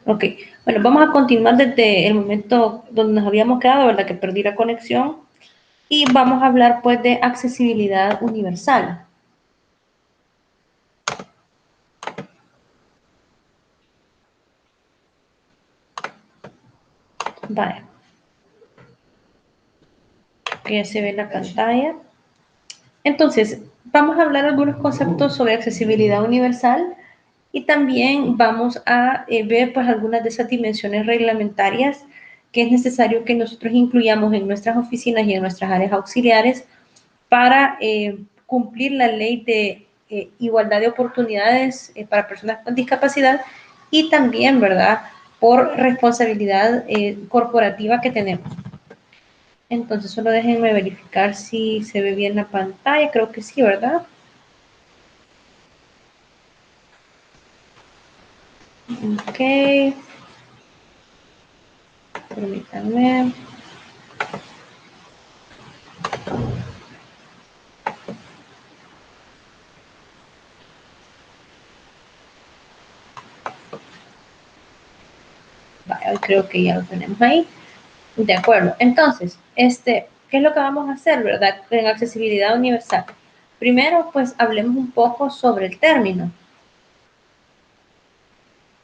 Ok, bueno, vamos a continuar desde el momento donde nos habíamos quedado, ¿verdad? Que perdí la conexión. Y vamos a hablar pues de accesibilidad universal. Vale, que ya se ve la pantalla. Entonces, vamos a hablar algunos conceptos sobre accesibilidad universal y también vamos a ver pues algunas de esas dimensiones reglamentarias que es necesario que nosotros incluyamos en nuestras oficinas y en nuestras áreas auxiliares para cumplir la ley de igualdad de oportunidades para personas con discapacidad y también, ¿verdad?, por responsabilidad corporativa que tenemos. Entonces, solo déjenme verificar si se ve bien la pantalla. Creo que sí, ¿verdad? Ok. Permítanme. Vale, creo que ya lo tenemos ahí. De acuerdo. Entonces, ¿qué es lo que vamos a hacer, verdad? En accesibilidad universal. Primero, pues hablemos un poco sobre el término.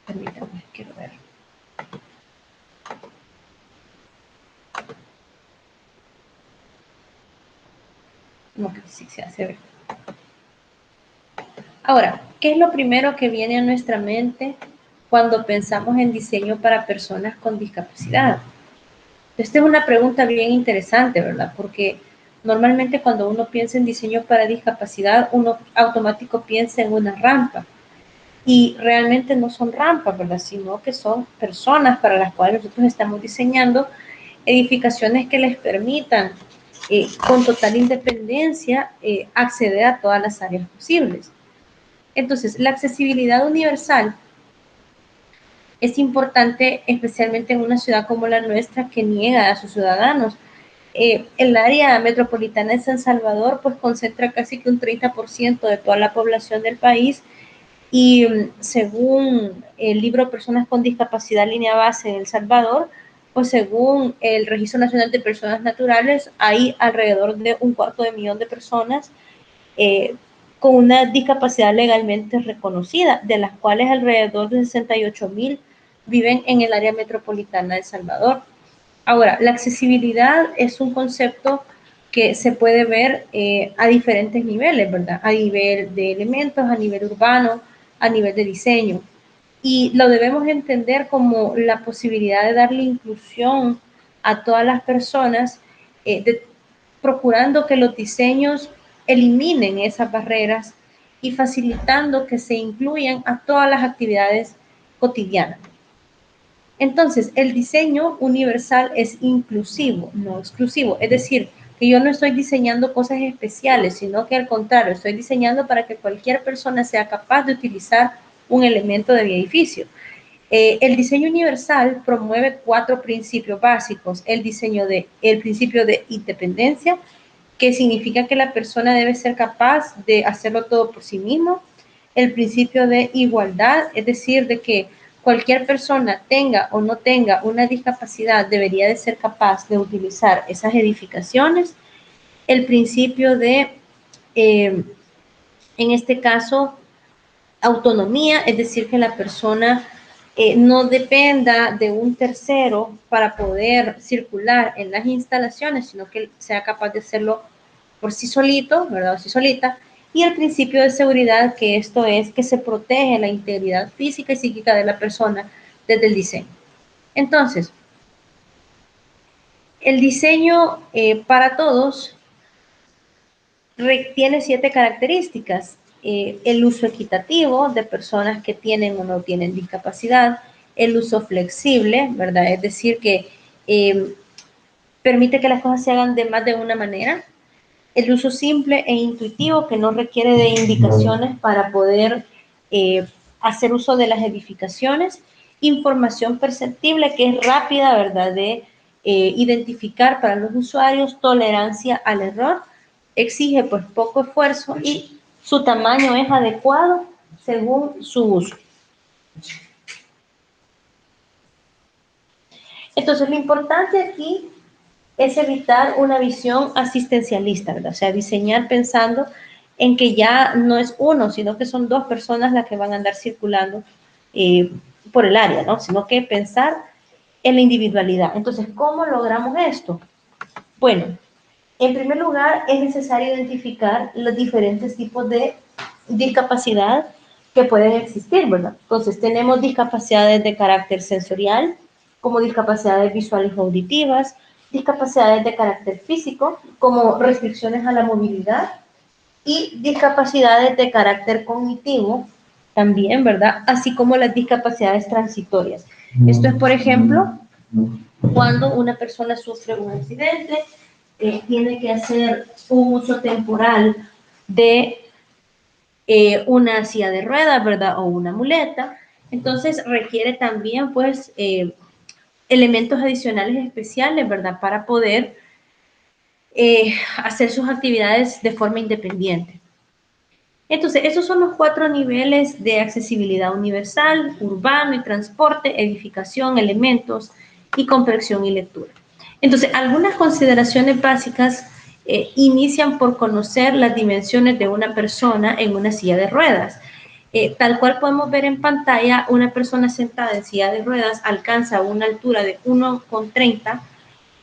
Permítanme, quiero ver. No, que sí se hace ver. Ahora, ¿qué es lo primero que viene a nuestra mente cuando pensamos en diseño para personas con discapacidad? Esta es una pregunta bien interesante, ¿verdad? Porque normalmente cuando uno piensa en diseño para discapacidad, uno automático piensa en una rampa. Y realmente no son rampas, ¿verdad? Sino que son personas para las cuales nosotros estamos diseñando edificaciones que les permitan con total independencia acceder a todas las áreas posibles. Entonces, la accesibilidad universal es importante, especialmente en una ciudad como la nuestra que niega a sus ciudadanos. El área metropolitana de San Salvador pues concentra casi que un 30% de toda la población del país y según el libro Personas con Discapacidad Línea Base de El Salvador, pues según el Registro Nacional de Personas Naturales, hay alrededor de 250,000 de personas con una discapacidad legalmente reconocida, de las cuales alrededor de 68,000 viven en el área metropolitana de El Salvador. Ahora, la accesibilidad es un concepto que se puede ver a diferentes niveles, ¿verdad? A nivel de elementos, a nivel urbano, a nivel de diseño. Y lo debemos entender como la posibilidad de darle inclusión a todas las personas, procurando que los diseños eliminen esas barreras y facilitando que se incluyan a todas las actividades cotidianas. Entonces, el diseño universal es inclusivo, no exclusivo. Es decir, que yo no estoy diseñando cosas especiales, sino que al contrario, estoy diseñando para que cualquier persona sea capaz de utilizar un elemento de mi edificio. El diseño universal promueve 4 principios básicos. El principio de independencia, que significa que la persona debe ser capaz de hacerlo todo por sí mismo. El principio de igualdad, es decir, de que cualquier persona tenga o no tenga una discapacidad debería de ser capaz de utilizar esas edificaciones. El principio de, en este caso, autonomía, es decir, que la persona no dependa de un tercero para poder circular en las instalaciones, sino que sea capaz de hacerlo por sí solito, ¿verdad? O sí solita. Y el principio de seguridad, que esto es que se protege la integridad física y psíquica de la persona desde el diseño. Entonces, el diseño para todos tiene 7 características. El uso equitativo de personas que tienen o no tienen discapacidad, el uso flexible, ¿verdad? Es decir, que permite que las cosas se hagan de más de una manera. El uso simple e intuitivo, que no requiere de indicaciones para poder hacer uso de las edificaciones. Información perceptible, que es rápida, ¿verdad? De identificar para los usuarios. Tolerancia al error, exige pues poco esfuerzo y su tamaño es adecuado según su uso. Entonces, lo importante aquí es evitar una visión asistencialista, ¿verdad? O sea, diseñar pensando en que ya no es uno, sino que son dos personas las que van a andar circulando eh, por el área, ¿no? Sino que pensar en la individualidad. Entonces, ¿cómo logramos esto? Bueno, en primer lugar, es necesario identificar los diferentes tipos de discapacidad que pueden existir, ¿verdad? Entonces, tenemos discapacidades de carácter sensorial, como discapacidades visuales o auditivas, discapacidades de carácter físico, como restricciones a la movilidad, y discapacidades de carácter cognitivo, también, ¿verdad? Así como las discapacidades transitorias. Esto es, por ejemplo, cuando una persona sufre un accidente, tiene que hacer un uso temporal de una silla de ruedas, ¿verdad? O una muleta. Entonces requiere también, pues, elementos adicionales especiales, ¿verdad? Para poder hacer sus actividades de forma independiente. Entonces, esos son los 4 niveles de accesibilidad universal: urbano y transporte, edificación, elementos y comprensión y lectura. Entonces, algunas consideraciones básicas inician por conocer las dimensiones de una persona en una silla de ruedas. Tal cual podemos ver en pantalla, una persona sentada en silla de ruedas alcanza una altura de 1,30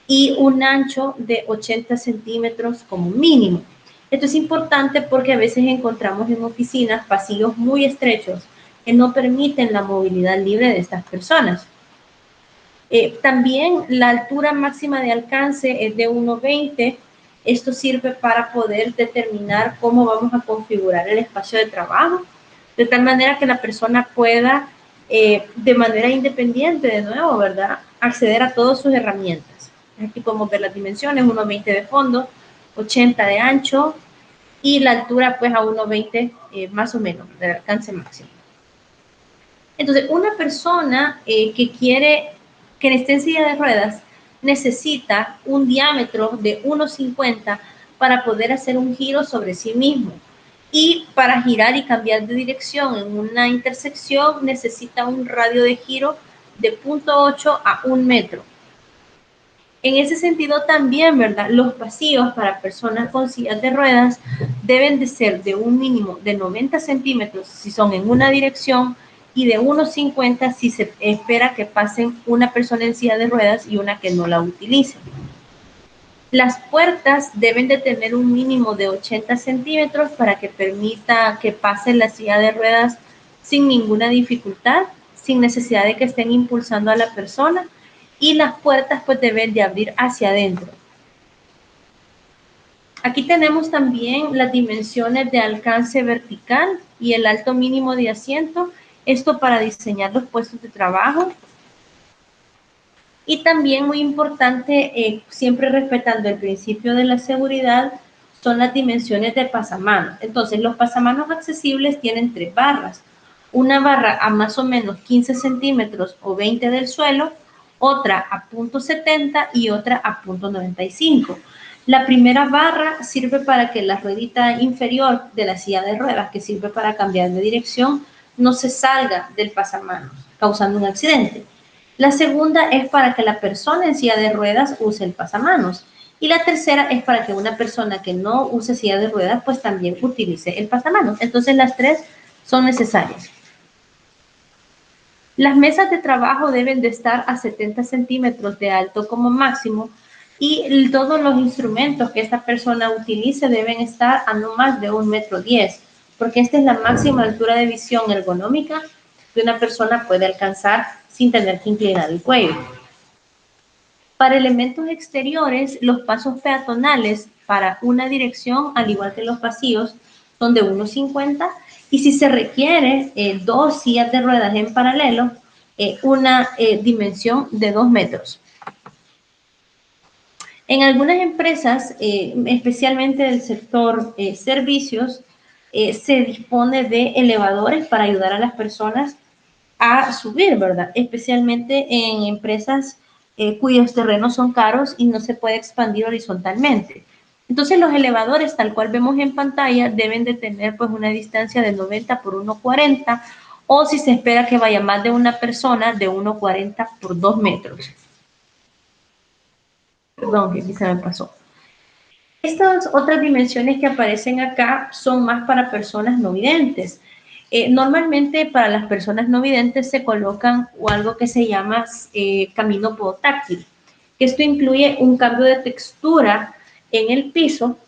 y un ancho de 80 centímetros como mínimo. Esto es importante porque a veces encontramos en oficinas pasillos muy estrechos que no permiten la movilidad libre de estas personas. También la altura máxima de alcance es de 1,20. Esto sirve para poder determinar cómo vamos a configurar el espacio de trabajo, de tal manera que la persona pueda, de manera independiente, de nuevo, ¿verdad?, acceder a todas sus herramientas. Aquí podemos ver las dimensiones: 1,20 de fondo, 80 de ancho y la altura pues a 1,20 más o menos del alcance máximo. Entonces, una persona que esté en silla de ruedas necesita un diámetro de 1,50 para poder hacer un giro sobre sí mismo. Y para girar y cambiar de dirección en una intersección necesita un radio de giro de 0,8 a 1 metro. En ese sentido también, ¿verdad?, los pasillos para personas con sillas de ruedas deben de ser de un mínimo de 90 centímetros si son en una dirección y de 1,50 si se espera que pasen una persona en silla de ruedas y una que no la utilice. Las puertas deben de tener un mínimo de 80 centímetros para que permita que pase la silla de ruedas sin ninguna dificultad, sin necesidad de que estén impulsando a la persona, y las puertas pues deben de abrir hacia adentro. Aquí tenemos también las dimensiones de alcance vertical y el alto mínimo de asiento, esto para diseñar los puestos de trabajo. Y también muy importante, siempre respetando el principio de la seguridad, son las dimensiones de pasamanos. Entonces, los pasamanos accesibles tienen 3 barras. Una barra a más o menos 15 centímetros o 20 del suelo, otra a 0,70 y otra a 0,95. La primera barra sirve para que la ruedita inferior de la silla de ruedas, que sirve para cambiar de dirección, no se salga del pasamanos, causando un accidente. La segunda es para que la persona en silla de ruedas use el pasamanos. Y la tercera es para que una persona que no use silla de ruedas, pues también utilice el pasamanos. Entonces, las 3 son necesarias. Las mesas de trabajo deben de estar a 70 centímetros de alto como máximo, y todos los instrumentos que esta persona utilice deben estar a no más de 1,10 m, porque esta es la máxima altura de visión ergonómica que una persona puede alcanzar sin tener que inclinar el cuello. Para elementos exteriores, los pasos peatonales para una dirección, al igual que los pasillos, son de 1,50, y si se requiere 2 sillas de ruedas en paralelo, una dimensión de 2 metros. En algunas empresas, especialmente del sector servicios, se dispone de elevadores para ayudar a las personas a subir, ¿verdad? Especialmente en empresas cuyos terrenos son caros y no se puede expandir horizontalmente. Entonces, los elevadores, tal cual vemos en pantalla, deben de tener pues una distancia de 90 por 1,40, o si se espera que vaya más de una persona, de 1,40 por 2 metros. Perdón, que aquí se me pasó. Estas otras dimensiones que aparecen acá son más para personas no videntes. Normalmente para las personas no videntes se colocan algo que se llama camino podotáctil. Esto incluye un cambio de textura en el piso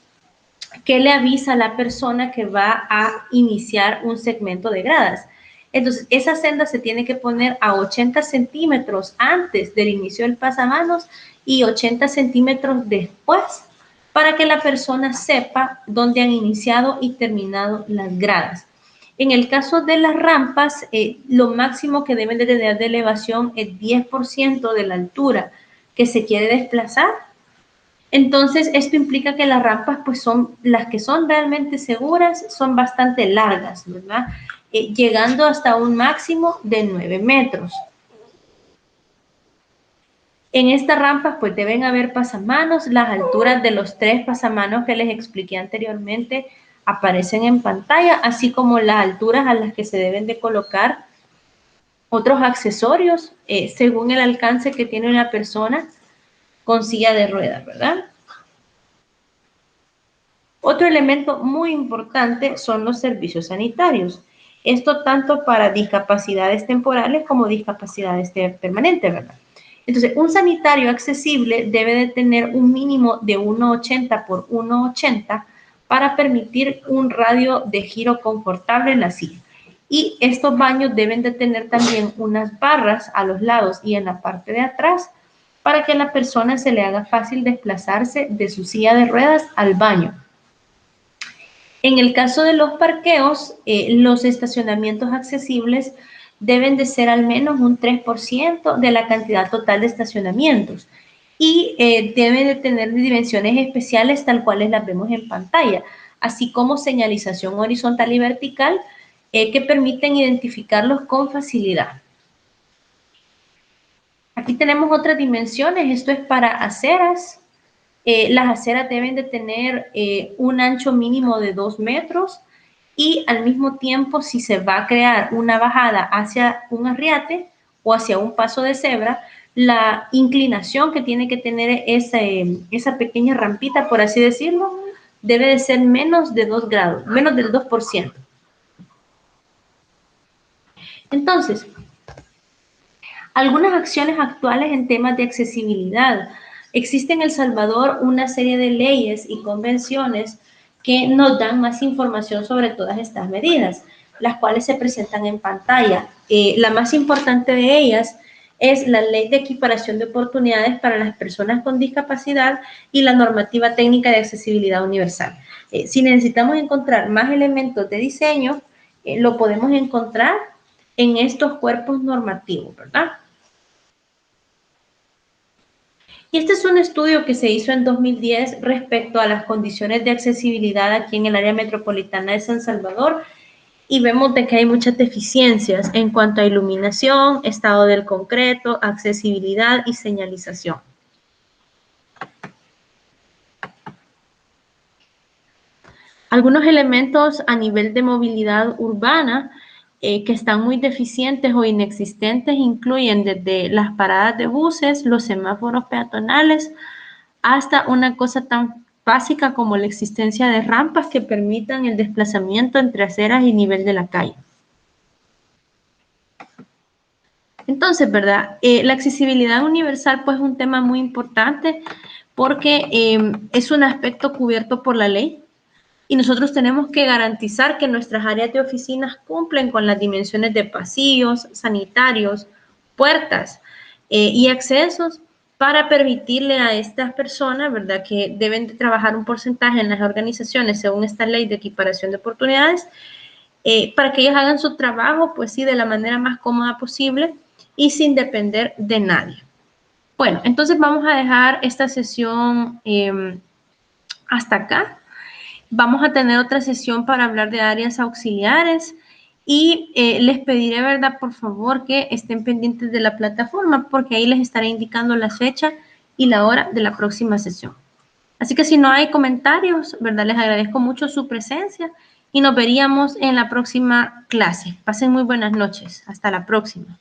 que le avisa a la persona que va a iniciar un segmento de gradas. Entonces, esa senda se tiene que poner a 80 centímetros antes del inicio del pasamanos y 80 centímetros después para que la persona sepa dónde han iniciado y terminado las gradas. En el caso de las rampas, lo máximo que deben de tener de elevación es 10% de la altura que se quiere desplazar. Entonces, esto implica que las rampas, pues son las que son realmente seguras, son bastante largas, ¿verdad? Llegando hasta un máximo de 9 metros. En estas rampas, pues deben haber pasamanos. Las alturas de los 3 pasamanos que les expliqué anteriormente aparecen en pantalla, así como las alturas a las que se deben de colocar otros accesorios según el alcance que tiene una persona con silla de ruedas, ¿verdad? Otro elemento muy importante son los servicios sanitarios. Esto tanto para discapacidades temporales como discapacidades permanentes, ¿verdad? Entonces, un sanitario accesible debe de tener un mínimo de 1,80 por 1,80 para permitir un radio de giro confortable en la silla. Y estos baños deben de tener también unas barras a los lados y en la parte de atrás para que a la persona se le haga fácil desplazarse de su silla de ruedas al baño. En el caso de los parqueos, los estacionamientos accesibles deben de ser al menos un 3% de la cantidad total de estacionamientos y deben de tener dimensiones especiales tal cuales las vemos en pantalla, así como señalización horizontal y vertical que permiten identificarlos con facilidad. Aquí tenemos otras dimensiones, esto es para aceras. Las aceras deben de tener un ancho mínimo de 2 metros y al mismo tiempo si se va a crear una bajada hacia un arriate o hacia un paso de cebra, la inclinación que tiene que tener esa pequeña rampita, por así decirlo, debe de ser menos de 2 grados, menos del 2%. Entonces, algunas acciones actuales en temas de accesibilidad. Existe en El Salvador una serie de leyes y convenciones que nos dan más información sobre todas estas medidas, las cuales se presentan en pantalla. La más importante de ellas es la Ley de Equiparación de Oportunidades para las Personas con Discapacidad y la Normativa Técnica de Accesibilidad Universal. Si necesitamos encontrar más elementos de diseño, lo podemos encontrar en estos cuerpos normativos, ¿verdad? Y este es un estudio que se hizo en 2010 respecto a las condiciones de accesibilidad aquí en el área metropolitana de San Salvador y vemos de que hay muchas deficiencias en cuanto a iluminación, estado del concreto, accesibilidad y señalización. Algunos elementos a nivel de movilidad urbana que están muy deficientes o inexistentes incluyen desde las paradas de buses, los semáforos peatonales, hasta una cosa tan básica como la existencia de rampas que permitan el desplazamiento entre aceras y nivel de la calle. Entonces, ¿verdad? La accesibilidad universal pues es un tema muy importante porque es un aspecto cubierto por la ley y nosotros tenemos que garantizar que nuestras áreas de oficinas cumplen con las dimensiones de pasillos, sanitarios, puertas y accesos para permitirle a estas personas, ¿verdad?, que deben de trabajar un porcentaje en las organizaciones según esta ley de equiparación de oportunidades, para que ellos hagan su trabajo, pues sí, de la manera más cómoda posible y sin depender de nadie. Bueno, entonces vamos a dejar esta sesión hasta acá. Vamos a tener otra sesión para hablar de áreas auxiliares y les pediré, ¿verdad?, por favor, que estén pendientes de la plataforma porque ahí les estaré indicando la fecha y la hora de la próxima sesión. Así que si no hay comentarios, ¿verdad?, les agradezco mucho su presencia y nos veríamos en la próxima clase. Pasen muy buenas noches. Hasta la próxima.